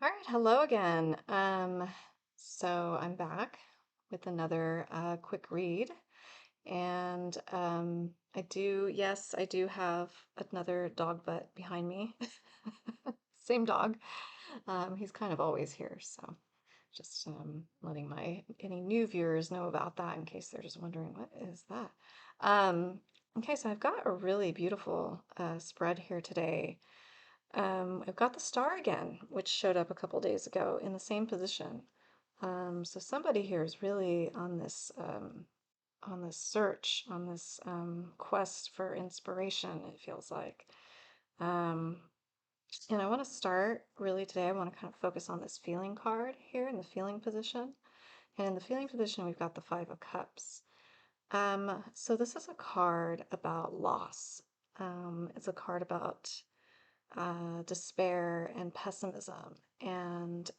All right, hello again. So I'm back with another quick read, and yes, I do have another dog butt behind me. Same dog. He's kind of always here, so just letting my any new viewers know about that in case they're just wondering what is that. Um, okay, so I've got a really beautiful spread here today. I've got the star again, which showed up a couple days ago in the same position. So somebody here is really on this search, on this quest for inspiration, it feels like. Um, and I want to start really today, I want to kind of focus on this feeling card here in the feeling position. And in the feeling position, we've got the Five of Cups. So this is a card about loss. It's a card about despair and pessimism. And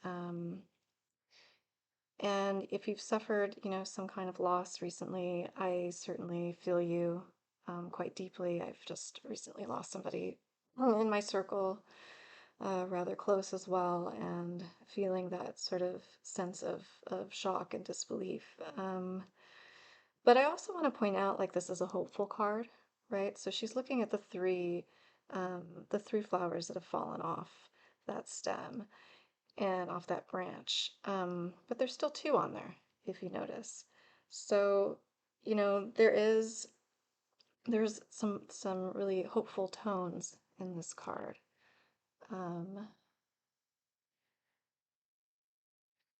if you've suffered, some kind of loss recently, I certainly feel you quite deeply. I've just recently lost somebody in my circle, rather close as well, and feeling that sort of sense of shock and disbelief. But I also want to point out, like, this is a hopeful card, right? So she's looking at the three flowers that have fallen off that stem and off that branch. But there's still two on there, if you notice. So, there's some really hopeful tones in this card. Um,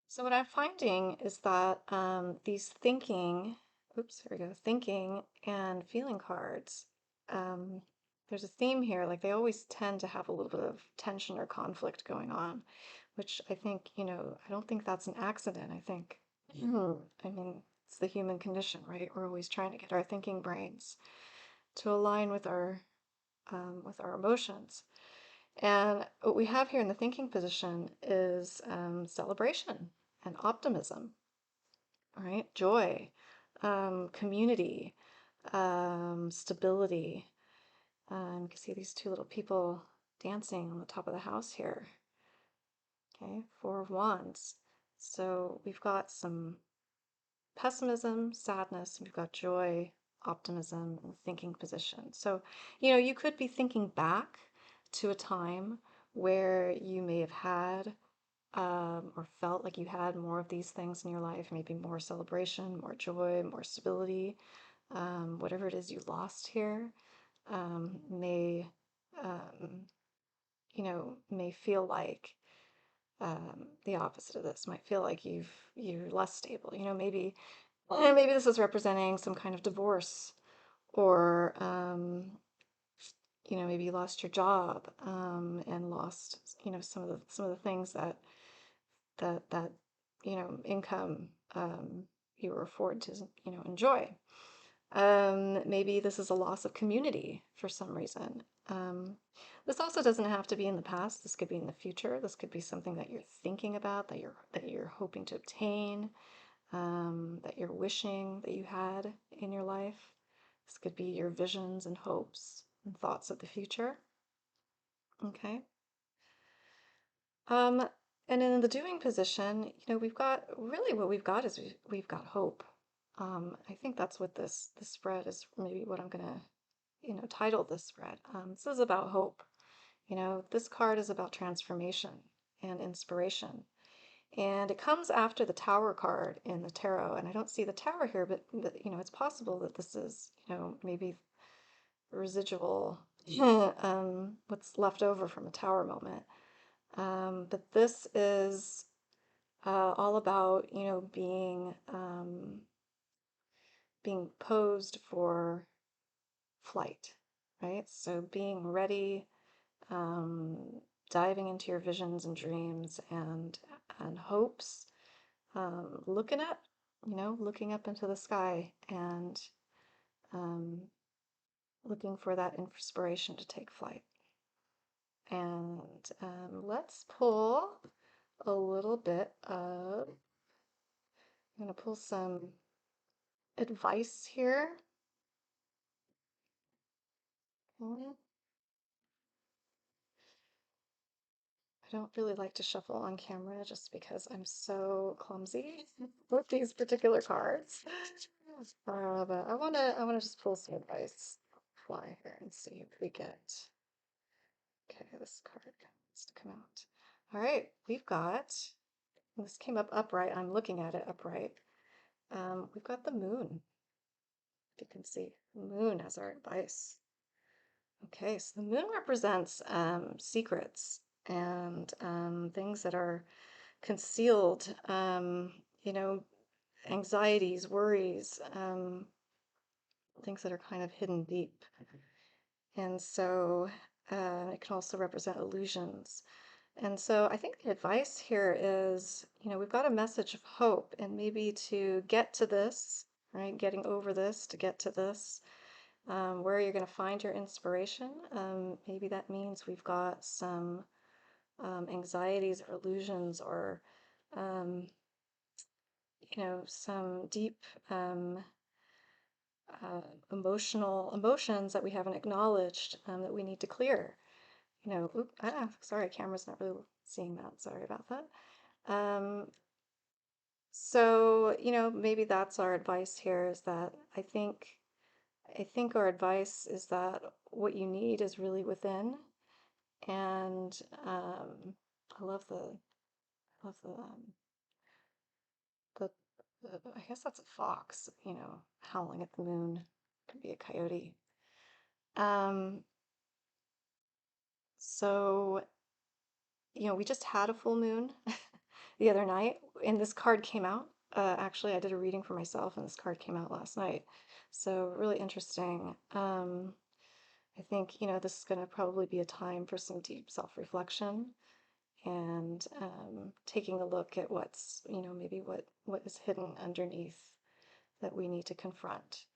so what I'm finding is that these thinking and feeling cards, um, there's a theme here. Like they always tend to have a little bit of tension or conflict going on, which I think, I don't think that's an accident. I think, I mean, it's the human condition, right? We're always trying to get our thinking brains to align with our emotions. And what we have here in the thinking position is celebration and optimism, right? Joy, community, stability. You can see these two little people dancing on the top of the house here. Okay, Four of Wands. So we've got some pessimism, sadness, we've got joy, optimism, and thinking position. So, you could be thinking back to a time where you may have had or felt like you had more of these things in your life, maybe more celebration, more joy, more stability, whatever it is you lost here, may, um, may feel like the opposite of this. Might feel like you're less stable. Maybe this is representing some kind of divorce, or maybe you lost your job and lost some of the things that income you were afforded to enjoy. Maybe this is a loss of community for some reason. This also doesn't have to be in the past. This could be in the future. This could be something that you're thinking about, that you're hoping to obtain, that you're wishing that you had in your life. This could be your visions and hopes and thoughts of the future. Okay. Um, and in the doing position, we've got really what we've got is we've got hope. I think that's what this spread is, maybe what I'm gonna, title this spread. This is about hope. This card is about transformation and inspiration. And it comes after the Tower card in the tarot. And I don't see the Tower here, but it's possible that this is, maybe residual, what's left over from a Tower moment. But this is all about, being posed for flight, right? So being ready, um, diving into your visions and dreams and hopes, looking up, looking up into the sky and um, looking for that inspiration to take flight. And let's pull a little bit of, I'm going to pull some advice here. Okay. don't really like to shuffle on camera just because I'm so clumsy with these particular cards. But I wanna just pull some advice, fly here and see if we get. Okay, this card wants to come out. All right, we've got. This came up upright. I'm looking at it upright. We've got the moon. If you can see, the moon as our advice. Okay, so the moon represents secrets and things that are concealed, you know, anxieties, worries, things that are kind of hidden deep. And so it can also represent illusions. And so I think the advice here is, we've got a message of hope and maybe to get to this, right? Getting over this to get to this, where you're going to find your inspiration. Maybe that means we've got some anxieties or illusions or, um, some deep um, uh, emotions that we haven't acknowledged that we need to clear. Sorry, camera's not really seeing that. Sorry about that. Um, so, maybe that's our advice here is that I think our advice is that what you need is really within. And I love the, I guess that's a fox, howling at the moon. Could be a coyote. Um, so, we just had a full moon the other night, and this card came out. Actually, I did a reading for myself, and this card came out last night. So, really interesting. I think, this is going to probably be a time for some deep self-reflection and taking a look at what's, maybe what is hidden underneath that we need to confront.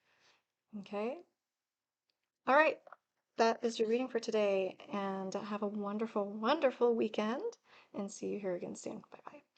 Okay? All right. That is your reading for today, and have a wonderful, wonderful weekend, and see you here again soon. Bye bye.